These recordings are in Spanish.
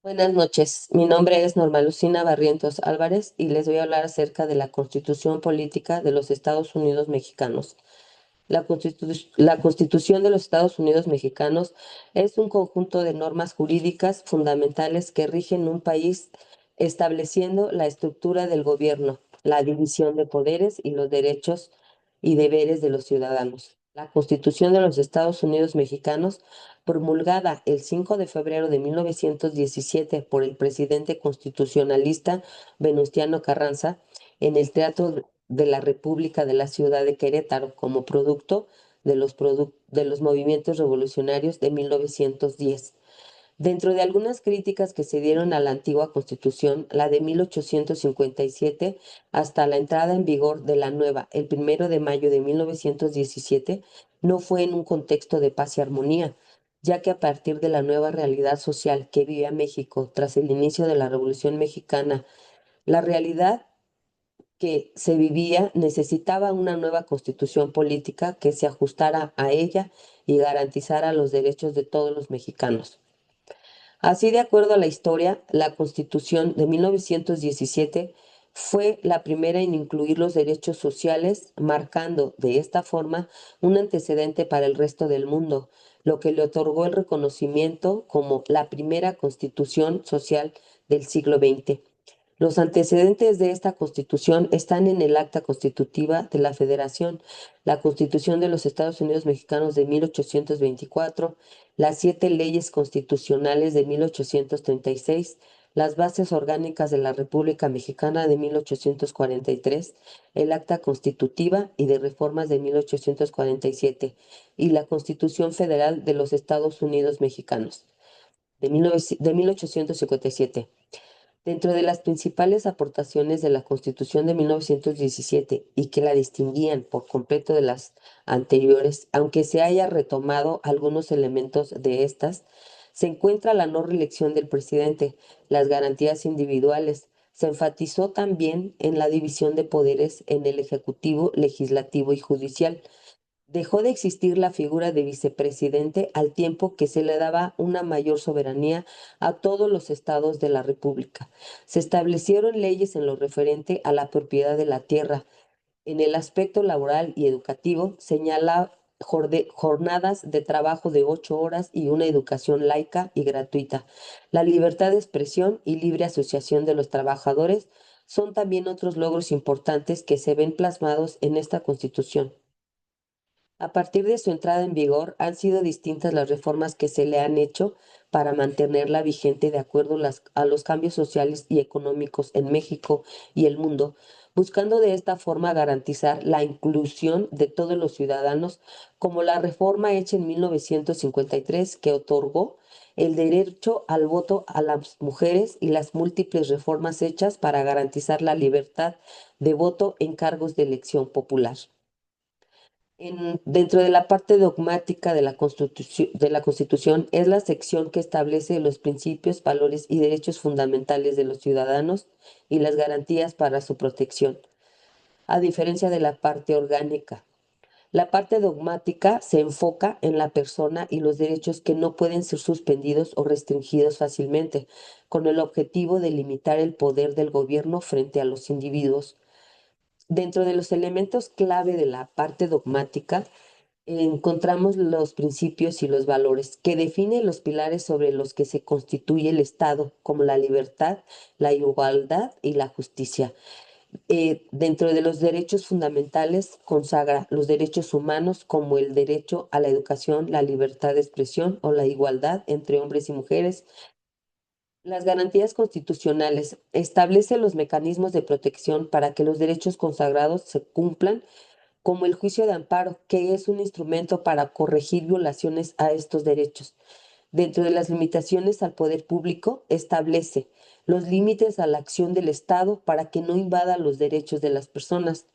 Buenas noches, mi nombre es Norma Lucina Barrientos Álvarez y les voy a hablar acerca de la Constitución Política de los Estados Unidos Mexicanos. La Constitución de los Estados Unidos Mexicanos es un conjunto de normas jurídicas fundamentales que rigen un país estableciendo la estructura del gobierno, la división de poderes y los derechos y deberes de los ciudadanos. La Constitución de los Estados Unidos Mexicanos, promulgada el 5 de febrero de 1917 por el presidente constitucionalista Venustiano Carranza, en el Teatro de la República de la ciudad de Querétaro como producto de los movimientos revolucionarios de 1910. Dentro de algunas críticas que se dieron a la antigua Constitución, la de 1857, hasta la entrada en vigor de la nueva, el 1 de mayo de 1917, no fue en un contexto de paz y armonía, ya que a partir de la nueva realidad social que vivía México tras el inicio de la Revolución Mexicana, la realidad que se vivía necesitaba una nueva constitución política que se ajustara a ella y garantizara los derechos de todos los mexicanos. Así, de acuerdo a la historia, la Constitución de 1917 fue la primera en incluir los derechos sociales, marcando de esta forma un antecedente para el resto del mundo, lo que le otorgó el reconocimiento como la primera constitución social del siglo XX. Los antecedentes de esta Constitución están en el Acta Constitutiva de la Federación, la Constitución de los Estados Unidos Mexicanos de 1824, las 7 leyes constitucionales de 1836, las bases orgánicas de la República Mexicana de 1843, el Acta Constitutiva y de Reformas de 1847 y la Constitución Federal de los Estados Unidos Mexicanos de 1857. Dentro de las principales aportaciones de la Constitución de 1917 y que la distinguían por completo de las anteriores, aunque se haya retomado algunos elementos de estas, se encuentra la no reelección del presidente, las garantías individuales. Se enfatizó también en la división de poderes en el Ejecutivo, Legislativo y Judicial. Dejó de existir la figura de vicepresidente al tiempo que se le daba una mayor soberanía a todos los estados de la República. Se establecieron leyes en lo referente a la propiedad de la tierra. En el aspecto laboral y educativo, señala jornadas de trabajo de 8 horas y una educación laica y gratuita. La libertad de expresión y libre asociación de los trabajadores son también otros logros importantes que se ven plasmados en esta Constitución. A partir de su entrada en vigor, han sido distintas las reformas que se le han hecho para mantenerla vigente de acuerdo a los cambios sociales y económicos en México y el mundo, buscando de esta forma garantizar la inclusión de todos los ciudadanos, como la reforma hecha en 1953 que otorgó el derecho al voto a las mujeres y las múltiples reformas hechas para garantizar la libertad de voto en cargos de elección popular. Dentro de la parte dogmática de la Constitución es la sección que establece los principios, valores y derechos fundamentales de los ciudadanos y las garantías para su protección, a diferencia de la parte orgánica. La parte dogmática se enfoca en la persona y los derechos que no pueden ser suspendidos o restringidos fácilmente, con el objetivo de limitar el poder del gobierno frente a los individuos. Dentro de los elementos clave de la parte dogmática, encontramos los principios y los valores que definen los pilares sobre los que se constituye el Estado, como la libertad, la igualdad y la justicia. Dentro de los derechos fundamentales, consagra los derechos humanos como el derecho a la educación, la libertad de expresión o la igualdad entre hombres y mujeres. Las garantías constitucionales establece los mecanismos de protección para que los derechos consagrados se cumplan, como el juicio de amparo, que es un instrumento para corregir violaciones a estos derechos. Dentro de las limitaciones al poder público, establece los límites a la acción del Estado para que no invada los derechos de las personas.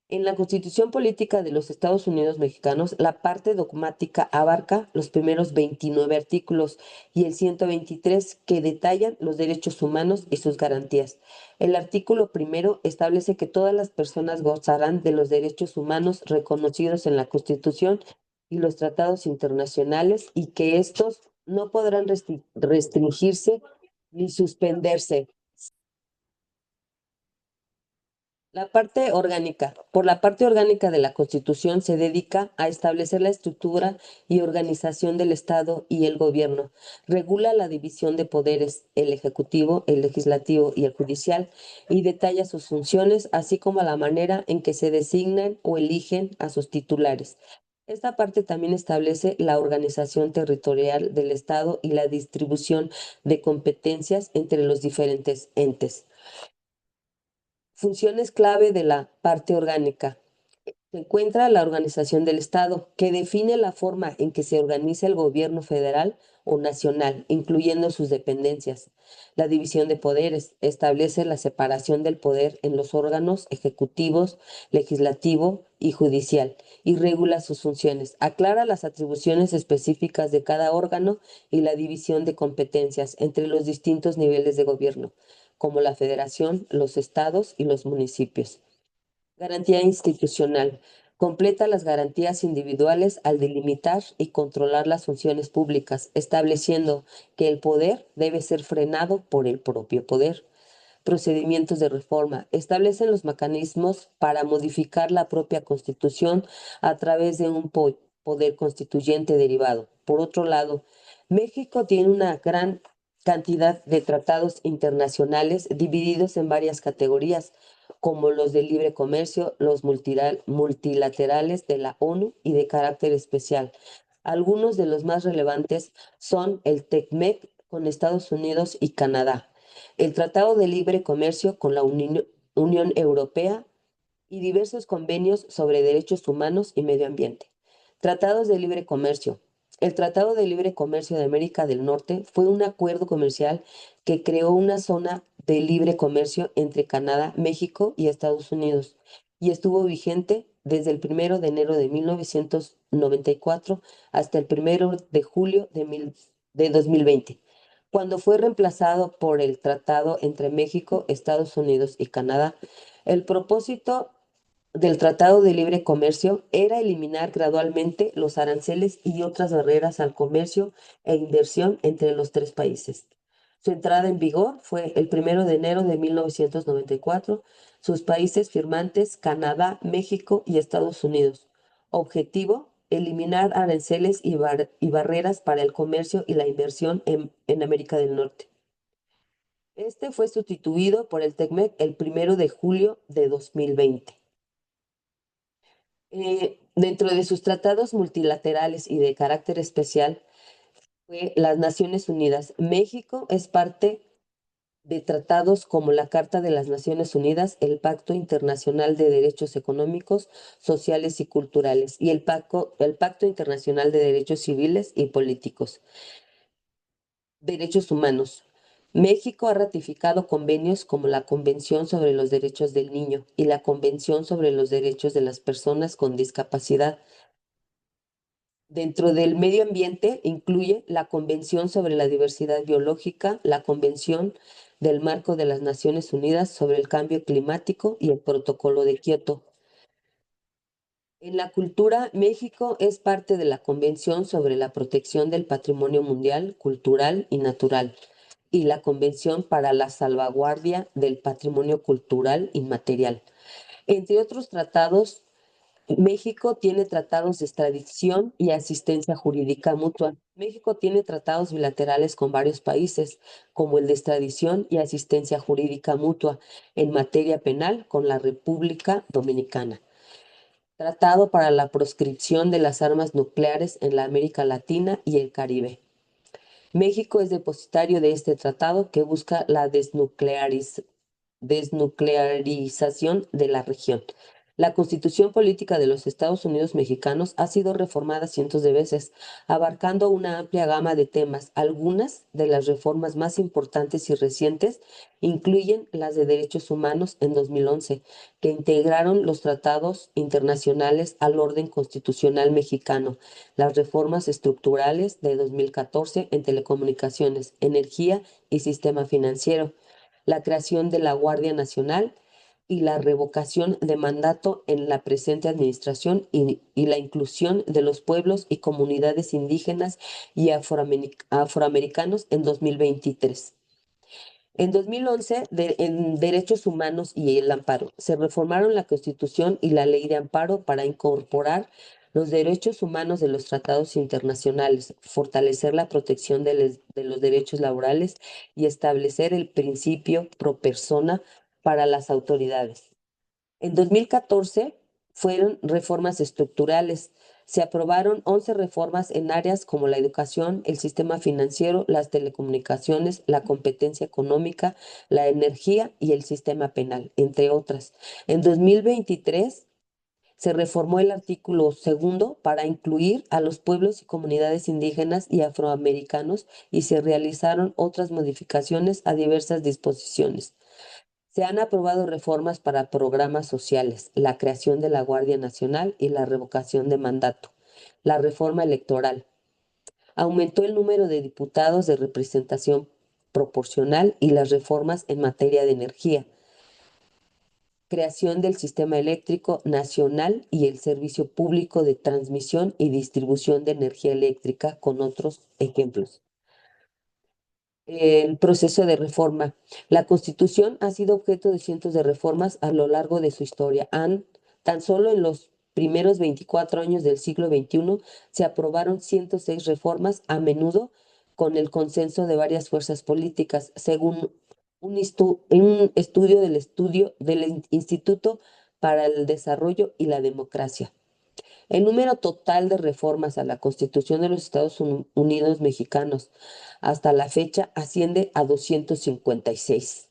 En la Constitución Política de los Estados Unidos Mexicanos, la parte dogmática abarca los primeros 29 artículos y el 123 que detallan los derechos humanos y sus garantías. El artículo primero establece que todas las personas gozarán de los derechos humanos reconocidos en la Constitución y los tratados internacionales y que estos no podrán restringirse ni suspenderse. La parte orgánica. Por la parte orgánica de la Constitución se dedica a establecer la estructura y organización del Estado y el gobierno. Regula la división de poderes, el ejecutivo, el legislativo y el judicial, y detalla sus funciones, así como la manera en que se designan o eligen a sus titulares. Esta parte también establece la organización territorial del Estado y la distribución de competencias entre los diferentes entes. Funciones clave de la parte orgánica. Se encuentra la organización del Estado, que define la forma en que se organiza el gobierno federal o nacional, incluyendo sus dependencias. La división de poderes establece la separación del poder en los órganos ejecutivos, legislativo y judicial y regula sus funciones. Aclara las atribuciones específicas de cada órgano y la división de competencias entre los distintos niveles de gobierno, como la federación, los estados y los municipios. Garantía institucional. Completa las garantías individuales al delimitar y controlar las funciones públicas, estableciendo que el poder debe ser frenado por el propio poder. Procedimientos de reforma. Establecen los mecanismos para modificar la propia Constitución a través de un poder constituyente derivado. Por otro lado, México tiene una gran cantidad de tratados internacionales divididos en varias categorías, como los de libre comercio, los multilaterales de la ONU y de carácter especial. Algunos de los más relevantes son el TECMEC con Estados Unidos y Canadá, el Tratado de Libre Comercio con la Unión Europea y diversos convenios sobre derechos humanos y medio ambiente. Tratados de libre comercio. El Tratado de Libre Comercio de América del Norte fue un acuerdo comercial que creó una zona de libre comercio entre Canadá, México y Estados Unidos y estuvo vigente desde el 1 de enero de 1994 hasta el 1 de julio de 2020, cuando fue reemplazado por el Tratado entre México, Estados Unidos y Canadá. El propósito del Tratado de Libre Comercio era eliminar gradualmente los aranceles y otras barreras al comercio e inversión entre los tres países. Su entrada en vigor fue el 1 de enero de 1994. Sus países firmantes, Canadá, México y Estados Unidos. Objetivo, eliminar aranceles y barreras para el comercio y la inversión en América del Norte. Este fue sustituido por el TECMEC el 1 de julio de 2020. Dentro de sus tratados multilaterales y de carácter especial, fue las Naciones Unidas. México es parte de tratados como la Carta de las Naciones Unidas, el Pacto Internacional de Derechos Económicos, Sociales y Culturales y el Pacto Internacional de Derechos Civiles y Políticos. Derechos humanos. México ha ratificado convenios como la Convención sobre los Derechos del Niño y la Convención sobre los Derechos de las Personas con Discapacidad. Dentro del medio ambiente incluye la Convención sobre la Diversidad Biológica, la Convención del Marco de las Naciones Unidas sobre el Cambio Climático y el Protocolo de Kioto. En la cultura, México es parte de la Convención sobre la Protección del Patrimonio Mundial, Cultural y Natural y la Convención para la Salvaguardia del Patrimonio Cultural Inmaterial. Entre otros tratados, México tiene tratados de extradición y asistencia jurídica mutua. México tiene tratados bilaterales con varios países, como el de extradición y asistencia jurídica mutua en materia penal con la República Dominicana. Tratado para la proscripción de las armas nucleares en la América Latina y el Caribe. México es depositario de este tratado que busca la desnuclearización de la región. La Constitución Política de los Estados Unidos Mexicanos ha sido reformada cientos de veces, abarcando una amplia gama de temas. Algunas de las reformas más importantes y recientes incluyen las de derechos humanos en 2011, que integraron los tratados internacionales al orden constitucional mexicano, las reformas estructurales de 2014 en telecomunicaciones, energía y sistema financiero, la creación de la Guardia Nacional y la revocación de mandato en la presente administración y la inclusión de los pueblos y comunidades indígenas y afroamericanos en 2023. En 2011, en Derechos Humanos y el Amparo, se reformaron la Constitución y la Ley de Amparo para incorporar los derechos humanos de los tratados internacionales, fortalecer la protección de los derechos laborales y establecer el principio pro persona para las autoridades. En 2014 fueron reformas estructurales. Se aprobaron 11 reformas en áreas como la educación, el sistema financiero, las telecomunicaciones, la competencia económica, la energía y el sistema penal, entre otras. En 2023 se reformó el artículo segundo para incluir a los pueblos y comunidades indígenas y afroamericanos y se realizaron otras modificaciones a diversas disposiciones. Se han aprobado reformas para programas sociales, la creación de la Guardia Nacional y la revocación de mandato. La reforma electoral. Aumentó el número de diputados de representación proporcional y las reformas en materia de energía. Creación del sistema eléctrico nacional y el servicio público de transmisión y distribución de energía eléctrica, con otros ejemplos. El proceso de reforma. La Constitución ha sido objeto de cientos de reformas a lo largo de su historia. Tan solo en los primeros 24 años del siglo XXI se aprobaron 106 reformas, a menudo con el consenso de varias fuerzas políticas, según un estudio del Instituto para el Desarrollo y la Democracia. El número total de reformas a la Constitución de los Estados Unidos mexicanos hasta la fecha asciende a 256.